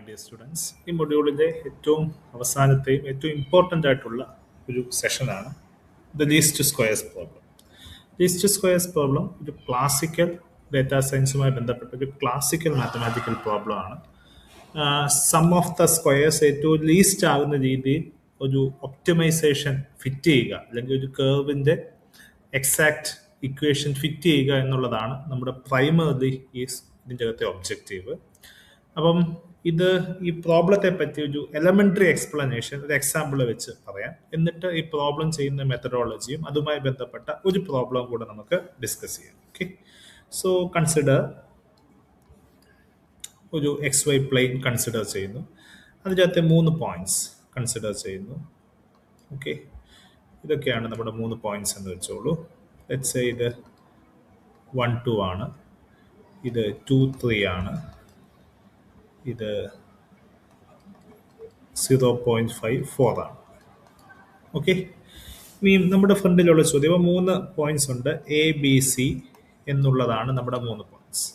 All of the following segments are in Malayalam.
ഡിയർ സ്റ്റുഡൻസ്, ഈ മൊഡ്യൂളിൻ്റെ ഏറ്റവും അവസാനത്തെയും ഏറ്റവും ഇമ്പോർട്ടൻ്റ് ആയിട്ടുള്ള ഒരു സെഷനാണ് the least squares problem. Least squares problem ഒരു ക്ലാസിക്കൽ ഡേറ്റാ സയൻസുമായി ബന്ധപ്പെട്ട ഒരു ക്ലാസിക്കൽ മാത്തമാറ്റിക്കൽ പ്രോബ്ലം ആണ്. സം ഓഫ് ദ സ്ക്വയേഴ്സ് ഏറ്റവും ലീസ്റ്റ് ആകുന്ന രീതിയിൽ ഒരു ഒപ്റ്റിമൈസേഷൻ ഫിറ്റ് ചെയ്യുക, അല്ലെങ്കിൽ ഒരു കേർവിൻ്റെ എക്സാക്ട് ഇക്വേഷൻ ഫിറ്റ് ചെയ്യുക എന്നുള്ളതാണ് നമ്മുടെ പ്രൈമറി ഇതിൻ്റെ അകത്തെ ഒബ്ജക്റ്റീവ്. അപ്പം ഈ പ്രോബ്ലത്തെ പറ്റി ഒരു എലമെന്ററി എക്സ്പ്ലനേഷൻ ഒരു എക്സാമ്പിൾ വെച്ച് പറയാം. എന്നിട്ട് ഈ പ്രോബ്ലം ചെയ്യുന്ന മെത്തഡോളജിയും അതുമായി ബന്ധപ്പെട്ട ഒരു പ്രോബ്ലം കൂടെ നമുക്ക് ഡിസ്കസ് ചെയ്യാം. ഓക്കെ, സോ കൺസിഡർ ഒരു XY പ്ലെയിൻ കൺസിഡർ ചെയ്യുന്നു. അതിനകത്തെ 3 പോയിന്റ്സ് കൺസിഡർ ചെയ്യുന്നു. ഓക്കെ, ഇതൊക്കെയാണ് നമ്മുടെ 3 പോയിന്റ്സ് എന്ന് വെച്ചോളൂ. ലെറ്റ്സ് സേ ഇത് 1 2 ആണ്, ഇത് 2 3 ആണ്, ഇത് 0.5 4 ആണ്. ഓക്കെ, ഇനി നമ്മുടെ ഫ്രണ്ടിലുള്ള ചോദ്യം 3 പോയിന്റ്സ് ഉണ്ട്. ABC എന്നുള്ളതാണ് നമ്മുടെ 3 പോയിന്റ്സ്.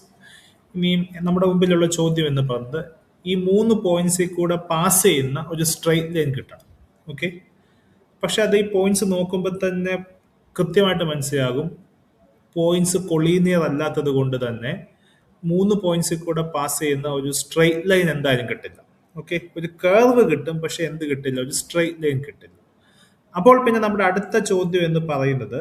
ഇനി നമ്മുടെ മുമ്പിലുള്ള ചോദ്യം എന്ന് പറയുന്നത് ഈ 3 പോയിന്റ്സിൽ കൂടെ പാസ് ചെയ്യുന്ന ഒരു സ്ട്രെയിറ്റ് ലൈൻ കിട്ടണം. ഓക്കെ, പക്ഷെ അത് ഈ പോയിന്റ്സ് നോക്കുമ്പോൾ തന്നെ കൃത്യമായിട്ട് മനസ്സിലാകും പോയിന്റ്സ് കൊളീനിയർ അല്ലാത്തത് കൊണ്ട് തന്നെ 3 പോയിന്റ്സിൽ കൂടെ പാസ് ചെയ്യുന്ന ഒരു സ്ട്രെയിറ്റ് ലൈൻ എന്തായാലും കിട്ടില്ല. ഓക്കെ, ഒരു കർവ് കിട്ടും, പക്ഷെ എന്ത് കിട്ടില്ല, ഒരു സ്ട്രെയിറ്റ് ലൈൻ കിട്ടില്ല. അപ്പോൾ പിന്നെ നമ്മുടെ അടുത്ത ചോദ്യം എന്ന് പറയുന്നത്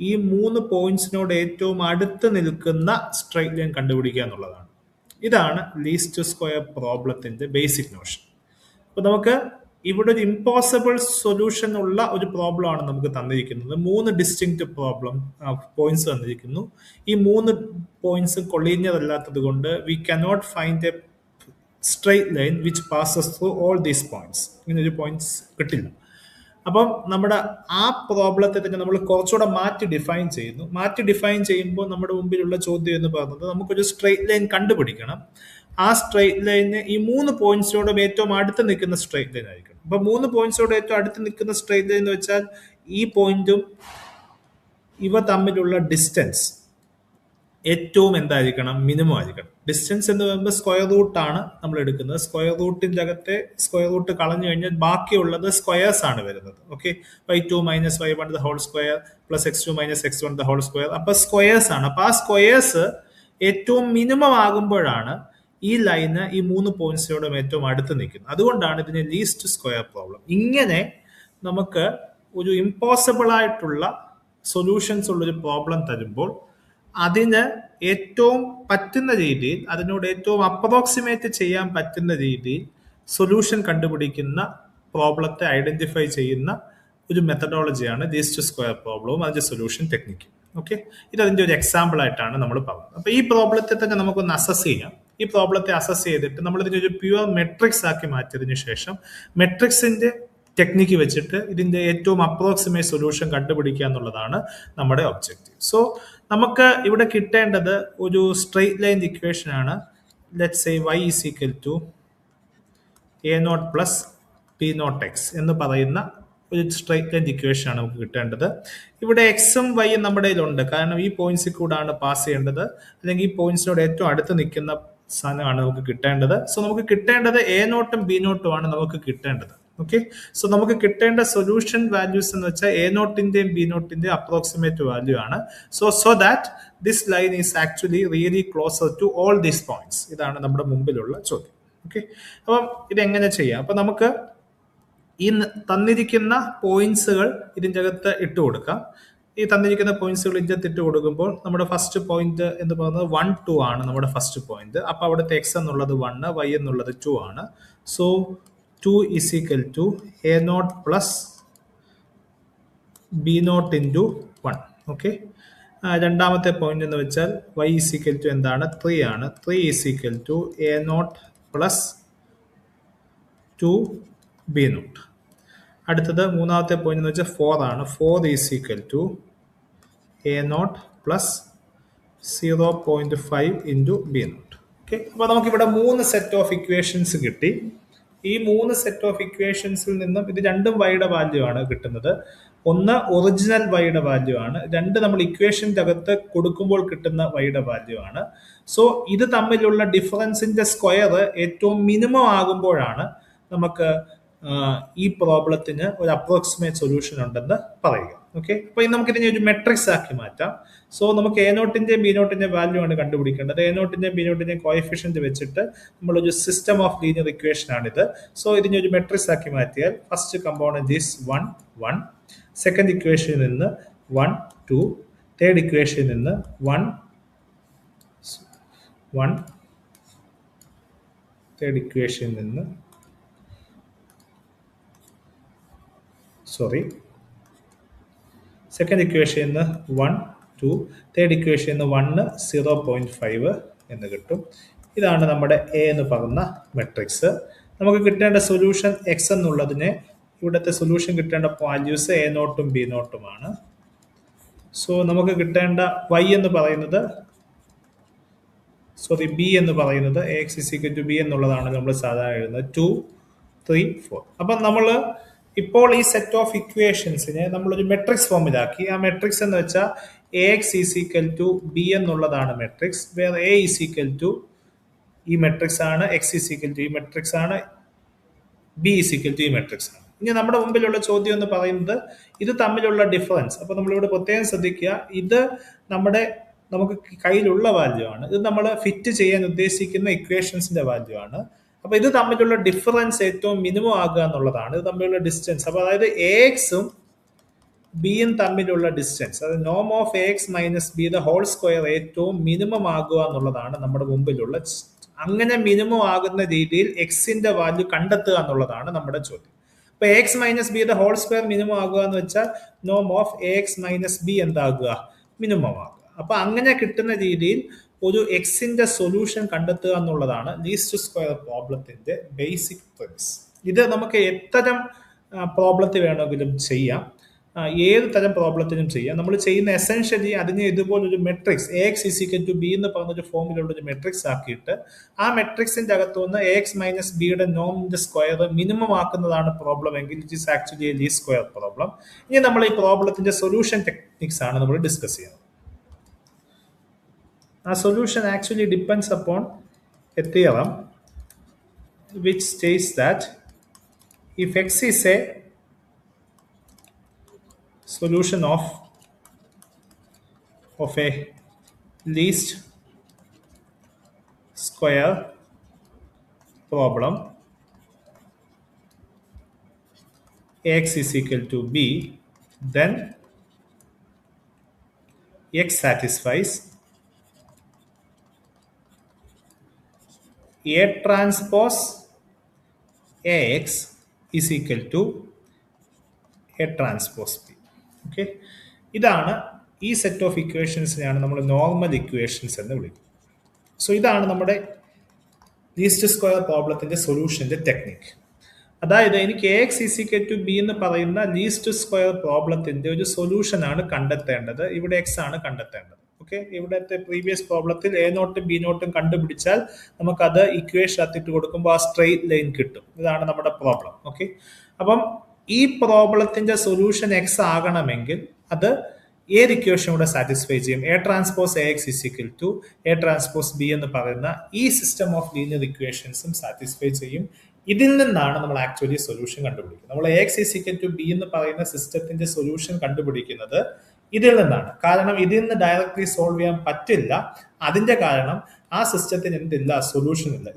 ഈ 3 പോയിന്റ്സിനോട് ഏറ്റവും അടുത്ത് നിൽക്കുന്ന സ്ട്രെയിറ്റ് ലൈൻ കണ്ടുപിടിക്കുക എന്നുള്ളതാണ്. ഇതാണ് ലീസ്റ്റ് സ്ക്വയർ പ്രോബ്ലത്തിന്റെ ബേസിക് നോഷൻ. അപ്പൊ നമുക്ക് ഇവിടെ ഒരു ഇമ്പോസിബിൾ സൊല്യൂഷൻ ഉള്ള ഒരു പ്രോബ്ലം ആണ് നമുക്ക് തന്നിരിക്കുന്നത്. 3 ഡിസ്റ്റിങ്ക്റ്റ് പോയിന്റ്സ് തന്നിരിക്കുന്നു. ഈ 3 പോയിന്റ്സ് കൊളീനിയർ അല്ലാത്തത് കൊണ്ട് we cannot find A straight line which passes through all these points. ഇങ്ങനെ ഒരു പോയിന്റ്സ് കിട്ടില്ല. അപ്പം നമ്മുടെ ആ പ്രോബ്ലത്തെ തന്നെ നമ്മൾ കുറച്ചുകൂടെ മാറ്റി ഡിഫൈൻ ചെയ്യുന്നു. മാറ്റി ഡിഫൈൻ ചെയ്യുമ്പോൾ നമ്മുടെ മുമ്പിലുള്ള ചോദ്യം എന്ന് പറയുന്നത് നമുക്കൊരു സ്ട്രെയിറ്റ് ലൈൻ കണ്ടുപിടിക്കണം. ആ സ്ട്രെയിറ്റ് ലൈന് ഈ 3 പോയിന്റ്സിനോടും ഏറ്റവും അടുത്ത് നിൽക്കുന്ന സ്ട്രെയിറ്റ് ലൈൻ ആയിരിക്കണം. അപ്പൊ 3 പോയിന്റ്സിനോട് ഏറ്റവും അടുത്ത് നിൽക്കുന്ന സ്ട്രെയിറ്റ് ലൈൻ എന്ന് വെച്ചാൽ ഈ പോയിന്റും ഇവ തമ്മിലുള്ള ഡിസ്റ്റൻസ് ഏറ്റവും എന്തായിരിക്കണം, മിനിമം ആയിരിക്കണം. ഡിസ്റ്റൻസ് എന്ന് പറയുമ്പോൾ സ്ക്വയർ റൂട്ട് ആണ് നമ്മൾ എടുക്കുന്നത്. സ്ക്വയർ റൂട്ടിന്റെ അകത്തെ സ്ക്വയർ റൂട്ട് കളഞ്ഞു കഴിഞ്ഞാൽ ബാക്കിയുള്ളത് സ്ക്വയേഴ്സ് ആണ് വരുന്നത്. Okay, y2 - y1 the whole square plus x2 - x1 the whole square. അപ്പൊ സ്ക്വയേഴ്സ് ആണ്. അപ്പൊ ആ സ്ക്വയേഴ്സ് ഏറ്റവും മിനിമം ആകുമ്പോഴാണ് ഈ ലൈന് ഈ 3 പോയിന്റ്സിനോടും ഏറ്റവും അടുത്ത് നിൽക്കുന്നത്. അതുകൊണ്ടാണ് ഇതിന് ലീസ്റ്റ് സ്ക്വയർ പ്രോബ്ലം. ഇങ്ങനെ നമുക്ക് ഒരു ഇമ്പോസിബിൾ ആയിട്ടുള്ള സൊല്യൂഷൻസ് ഉള്ളൊരു പ്രോബ്ലം തരുമ്പോൾ അതിന് ഏറ്റവും പറ്റുന്ന രീതിയിൽ, അതിനോട് ഏറ്റവും അപ്രോക്സിമേറ്റ് ചെയ്യാൻ പറ്റുന്ന രീതിയിൽ സൊല്യൂഷൻ കണ്ടുപിടിക്കുന്ന പ്രോബ്ലത്തെ ഐഡന്റിഫൈ ചെയ്യുന്ന ഒരു മെത്തഡോളജിയാണ് ലീസ്റ്റ് സ്ക്വയർ പ്രോബ്ലവും അതിന്റെ സൊല്യൂഷൻ ടെക്നിക്കും. ഓക്കെ, ഇത് അതിന്റെ ഒരു എക്സാമ്പിൾ ആയിട്ടാണ് നമ്മൾ പറഞ്ഞത്. അപ്പൊ ഈ പ്രോബ്ലത്തെ തന്നെ നമുക്കൊന്ന് അസസ് ചെയ്യാം. ഈ പ്രോബ്ലത്തെ അസസ് ചെയ്തിട്ട് നമ്മൾ ഇതിനൊരു പ്യുവർ മെട്രിക്സ് ആക്കി മാറ്റിയതിനു ശേഷം മെട്രിക്സിന്റെ ടെക്നിക്ക് വെച്ചിട്ട് ഇതിന്റെ ഏറ്റവും അപ്രോക്സിമേറ്റ് സൊല്യൂഷൻ കണ്ടുപിടിക്കുക എന്നുള്ളതാണ് നമ്മുടെ ഒബ്ജക്റ്റീവ്. സോ നമുക്ക് ഇവിടെ കിട്ടേണ്ടത് ഒരു സ്ട്രെയിറ്റ് ലൈൻ ഇക്വേഷൻ ആണ്. Let's say y = a0 + b0x എന്ന് പറയുന്ന ഒരു സ്ട്രെയിറ്റ് ലൈൻ ഇക്വേഷൻ ആണ് നമുക്ക് കിട്ടേണ്ടത്. ഇവിടെ എക്സും വൈയും നമ്മുടെ കയ്യിലുണ്ട്, കാരണം ഈ പോയിന്റ്സിൽ കൂടാണ് പാസ് ചെയ്യേണ്ടത്, അല്ലെങ്കിൽ ഈ പോയിന്റ്സിനോട് ഏറ്റവും അടുത്ത് നിൽക്കുന്ന സാധനമാണ് നമുക്ക് കിട്ടേണ്ടത്. സോ നമുക്ക് കിട്ടേണ്ടത് a0 ഉം b0 ആണ് നമുക്ക് കിട്ടേണ്ടത്. ഓക്കെ, സോ നമുക്ക് കിട്ടേണ്ട സൊല്യൂഷൻ വാല്യൂസ് എന്ന് വെച്ചാൽ a0ന്റെയും b0ന്റെയും അപ്രോക്സിമേറ്റ് വാല്യൂ ആണ്. So that this line is actually really closer to all these points. ഇതാണ് നമ്മുടെ മുമ്പിലുള്ള ചോദ്യം. ഓക്കെ, അപ്പം ഇതെങ്ങനെ ചെയ്യാം? അപ്പൊ നമുക്ക് ഈ തന്നിരിക്കുന്ന പോയിന്റ്സുകൾ ഇതിൻ്റെ അകത്ത് ഇട്ട് കൊടുക്കാം. ഈ തന്നിരിക്കുന്ന പോയിന്റ്സുകൾ ഇതിൻ്റെ അകത്ത് ഇട്ട് കൊടുക്കുമ്പോൾ നമ്മുടെ ഫസ്റ്റ് പോയിന്റ് എന്ന് പറയുന്നത് 1 2 ആണ് നമ്മുടെ ഫസ്റ്റ് പോയിന്റ്. അപ്പൊ അവിടുത്തെ x എന്നുള്ളത് 1, y എന്നുള്ളത് 2 ആണ്. So 2 = a0 + b0 × 1. ഓക്കെ, രണ്ടാമത്തെ പോയിന്റ് എന്ന് വെച്ചാൽ y = എന്താണ്, 3 ആണ്. 3 = a0 + 2b0. അടുത്തത് മൂന്നാമത്തെ പോയിന്റ് എന്ന് വെച്ചാൽ 4 ആണ്. 4 = a0 + 0.5 × b0. ഓക്കെ, അപ്പൊ നമുക്കിവിടെ 3 സെറ്റ് ഓഫ് ഇക്വേഷൻസ് കിട്ടി. ഈ 3 സെറ്റ് ഓഫ് ഇക്വേഷൻസിൽ നിന്നും ഇത് രണ്ടും വൈയുടെ വാല്യൂ ആണ് കിട്ടുന്നത്. ഒന്ന് ഒറിജിനൽ വൈയുടെ വാല്യൂ ആണ്, രണ്ട് നമ്മൾ ഇക്വേഷൻ്റെ അകത്ത് കൊടുക്കുമ്പോൾ കിട്ടുന്ന വൈയുടെ വാല്യൂ ആണ്. സോ ഇത് തമ്മിലുള്ള ഡിഫറൻസിന്റെ സ്ക്വയർ ഏറ്റവും മിനിമം ആകുമ്പോഴാണ് നമുക്ക് ഈ പ്രോബ്ലത്തിന് ഒരു അപ്രോക്സിമേറ്റ് സൊല്യൂഷൻ ഉണ്ടെന്ന് പറയുക. ഓക്കെ, അപ്പൊ നമുക്ക് ഇതിനെ ഒരു മെട്രിക്സ് ആക്കി മാറ്റാം. സോ നമുക്ക് എ നോട്ടിന്റെയും ബി നോട്ടിന്റെയും വാല്യൂ ആണ് കണ്ടുപിടിക്കേണ്ടത്. എ നോട്ടിന്റെയും ബി നോട്ടിന്റെയും കോഎഫിഷ്യന്റ് വെച്ചിട്ട് നമ്മളൊരു സിസ്റ്റം ഓഫ് ലീനിയർ ഇക്വേഷൻ ആണിത്. സോ ഇതിനെ ഒരു മെട്രിക്സ് ആക്കി മാറ്റിയാൽ ഫസ്റ്റ് കമ്പോണന്റ് ഈസ് 1 1, സെക്കൻഡ് ഇക്വേഷനിൽ നിന്ന് 1 2, തേർഡ് ഇക്വേഷനിൽ നിന്ന് 1 1, തേർഡ് ഇക്വേഷനിൽ നിന്ന് സെക്കൻഡ് ഇക്വേഷനിൽ നിന്ന് 1 2, തേർഡ് ഇക്വേഷനിൽ നിന്ന് 1 0.5 എന്ന് കിട്ടും. ഇതാണ് നമ്മുടെ എ എന്ന് പറയുന്ന മെട്രിക്സ്. നമുക്ക് കിട്ടേണ്ട സൊല്യൂഷൻ എക്സ് എന്നുള്ളതിനെ ഇവിടുത്തെ സൊല്യൂഷൻ കിട്ടേണ്ട വാല്യൂസ് എ നോട്ടും ബി നോട്ടുമാണ്. സോ നമുക്ക് കിട്ടേണ്ട y എന്ന് പറയുന്നത് ബി എന്ന് പറയുന്നത് X is equal to B എന്നുള്ളതാണ് നമ്മൾ സാധാരണ എഴുതുന്നത് 2 3 4. അപ്പം നമ്മൾ ഇപ്പോൾ ഈ സെറ്റ് ഓഫ് ഇക്വേഷൻസിനെ നമ്മളൊരു മെട്രിക്സ് ഫോമിലാക്കി. ആ മെട്രിക്സ് എന്ന് വെച്ചാൽ A X is equal to B എന്നുള്ളതാണ് മെട്രിക്സ്. വേറെ എ ഈസ് ഈക്വൽ ടു ഈ മെട്രിക്സ് ആണ്, എക്സ് ഈസ് ഈക്വൽ ടു ഈ മെട്രിക്സ് ആണ്, ബി ഈസ് ഈക്വൽ ടു ഈ മെട്രിക്സ് ആണ്. ഇനി നമ്മുടെ മുമ്പിലുള്ള ചോദ്യം എന്ന് പറയുന്നത് ഇത് തമ്മിലുള്ള ഡിഫറൻസ്. അപ്പൊ നമ്മളിവിടെ പ്രത്യേകം ശ്രദ്ധിക്കുക, ഇത് നമുക്ക് കയ്യിലുള്ള വാല്യൂ ആണ്, ഇത് നമ്മൾ ഫിറ്റ് ചെയ്യാൻ ഉദ്ദേശിക്കുന്ന ഇക്വേഷൻസിന്റെ വാല്യൂ ആണ്. അപ്പൊ ഇത് തമ്മിലുള്ള ഡിഫറൻസ് ഏറ്റവും മിനിമം ആകുക എന്നുള്ളതാണ്, ഇത് തമ്മിലുള്ള ഡിസ്റ്റൻസ്. അപ്പൊ അതായത് എ എക്സും ബിയും തമ്മിലുള്ള ഡിസ്റ്റൻസ്, അതായത് നോം of A x minus B the whole square ഏറ്റവും മിനിമം ആകുക എന്നുള്ളതാണ് നമ്മുടെ മുമ്പിലുള്ള. അങ്ങനെ മിനിമം ആകുന്ന രീതിയിൽ എക്സിന്റെ വാല്യൂ കണ്ടെത്തുക എന്നുള്ളതാണ് നമ്മുടെ ചോദ്യം. അപ്പൊ A x minus B the whole square minimum ആകുക എന്ന് വെച്ചാൽ നോം of A x minus B എന്താകുക, മിനിമം ആകുക. അപ്പൊ അങ്ങനെ കിട്ടുന്ന രീതിയിൽ ഒരു എക്സിന്റെ സൊല്യൂഷൻ കണ്ടെത്തുക എന്നുള്ളതാണ് ലീസ്റ്റ് സ്ക്വയർ പ്രോബ്ലത്തിന്റെ ബേസിക് പ്രിമിസ്. ഇത് നമുക്ക് എത്തരം പ്രോബ്ലത്തിൽ വേണമെങ്കിലും ചെയ്യാം, ഏത് തരം പ്രോബ്ലത്തിനും ചെയ്യാം. നമ്മൾ ചെയ്യുന്ന എസെൻഷ്യലി അതിനെ ഇതുപോലൊരു matrix A X is equal to B എന്ന് പറഞ്ഞൊരു ഫോമിലുള്ള ഒരു മെട്രിക്സ് ആക്കിയിട്ട് ആ മെട്രിക്സിന്റെ അകത്തുനിന്ന് എ എക്സ് മൈനസ് ബിയുടെ നോമിന്റെ സ്ക്വയർ മിനിമം ആക്കുന്നതാണ് പ്രോബ്ലം എങ്കിൽ it is actually A least square problem. ഇനി നമ്മൾ ഈ പ്രോബ്ലത്തിന്റെ സൊല്യൂഷൻ ടെക്നിക്സ് ആണ് നമ്മൾ ഡിസ്കസ് ചെയ്യുന്നത്. Our solution actually depends upon a theorem which states that if x is a solution of a least square problem, x is equal to b, then x satisfies A transpose AX is equal to A transpose B. Okay, ഇതാണ് ഈ സെറ്റ് ഓഫ് ഇക്വേഷൻസിനെയാണ് നമ്മൾ നോർമൽ ഇക്വേഷൻസ് എന്ന് വിളിക്കുന്നത്. സോ ഇതാണ് നമ്മുടെ ലീസ്റ്റ് സ്ക്വയർ പ്രോബ്ലത്തിന്റെ സൊല്യൂഷന്റെ ടെക്നിക്. അതായത് എനിക്ക് A X is equal to B എന്ന് പറയുന്ന ലീസ്റ്റ് സ്ക്വയർ പ്രോബ്ലത്തിന്റെ ഒരു സൊല്യൂഷൻ ആണ് കണ്ടെത്തേണ്ടത്. ഇവിടെ എക്സ് ആണ് കണ്ടെത്തേണ്ടത്. ഓക്കെ, ഇവിടുത്തെ പ്രീവിയസ് പ്രോബ്ലത്തിൽ എ നോട്ടും ബി നോട്ടും കണ്ടുപിടിച്ചാൽ നമുക്കത് ഇക്വേഷൻ അത്തിട്ട് കൊടുക്കുമ്പോൾ ആ സ്ട്രെയിറ്റ് ലൈൻ കിട്ടും. ഇതാണ് നമ്മുടെ പ്രോബ്ലം. ഓക്കെ, അപ്പം ഈ പ്രോബ്ലത്തിന്റെ സൊല്യൂഷൻ എക്സ് ആകണമെങ്കിൽ അത് ഏത് ഇക്വേഷൻ കൂടെ സാറ്റിസ്ഫൈ ചെയ്യും? A transpose A X is equal to A transpose B എന്ന് പറയുന്ന ഈ സിസ്റ്റം ഓഫ് ലീനിയർ ഇക്വേഷൻസും സാറ്റിസ്ഫൈ ചെയ്യും. ഇതിൽ നിന്നാണ് നമ്മൾ ആക്ച്വലി സൊല്യൂഷൻ കണ്ടുപിടിക്കുന്നത്. നമ്മൾ A X is equal to B എന്ന് പറയുന്ന സിസ്റ്റത്തിന്റെ സൊല്യൂഷൻ കണ്ടുപിടിക്കുന്നത് ഇതിൽ നിന്നാണ്. കാരണം ഇതിൽ നിന്ന് ഡയറക്ട്ലി സോൾവ് ചെയ്യാൻ പറ്റില്ല. അതിന്റെ കാരണം ആ സിസ്റ്റത്തിന് എന്തില്ല, സൊല്യൂഷൻ ഇല്ല.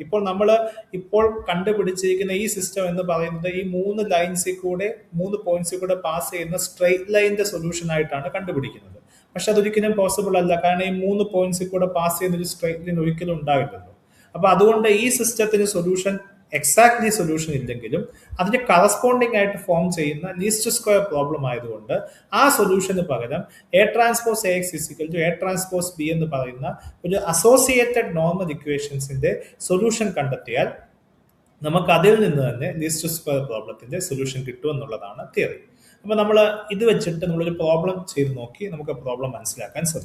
ഇപ്പോൾ കണ്ടുപിടിച്ചിരിക്കുന്ന ഈ സിസ്റ്റം എന്ന് പറയുന്നത് ഈ 3 ലൈൻസിൽ കൂടെ 3 പോയിന്റ്സിൽ കൂടെ പാസ് ചെയ്യുന്ന സ്ട്രെയിറ്റ് ലൈനിന്റെ സൊല്യൂഷൻ ആയിട്ടാണ് കണ്ടുപിടിക്കുന്നത്. പക്ഷെ അതൊരിക്കലും പോസിബിൾ അല്ല. കാരണം ഈ 3 പോയിന്റ്സിൽ കൂടെ പാസ് ചെയ്യുന്ന ഒരു സ്ട്രെയിറ്റ് ലൈൻ ഒരിക്കലും ഉണ്ടാവില്ലല്ലോ. അപ്പൊ അതുകൊണ്ട് ഈ സിസ്റ്റത്തിന് സൊല്യൂഷൻ എക്സാക്ട്ലി സൊല്യൂഷൻ ഇല്ലെങ്കിലും അതിന് കറസ്പോണ്ടിങ് ആയിട്ട് ഫോം ചെയ്യുന്ന ലീസ്റ്റ് സ്ക്വയർ പ്രോബ്ലം ആയതുകൊണ്ട് ആ സൊല്യൂഷന് പകരം A transpose A X is equal to A transpose B എന്ന് പറയുന്ന ഒരു അസോസിയേറ്റഡ് നോർമൽ ഇക്വേഷൻസിന്റെ സൊല്യൂഷൻ കണ്ടെത്തിയാൽ നമുക്ക് അതിൽ നിന്ന് തന്നെ ലീസ്റ്റ് സ്ക്വയർ പ്രോബ്ലത്തിന്റെ സൊല്യൂഷൻ കിട്ടും എന്നുള്ളതാണ് തിയറി. അപ്പൊ നമ്മൾ ഇത് വെച്ചിട്ട് നമ്മളൊരു പ്രോബ്ലം ചെയ്ത് നോക്കി നമുക്ക് പ്രോബ്ലം മനസ്സിലാക്കാൻ ശ്രമിക്കും.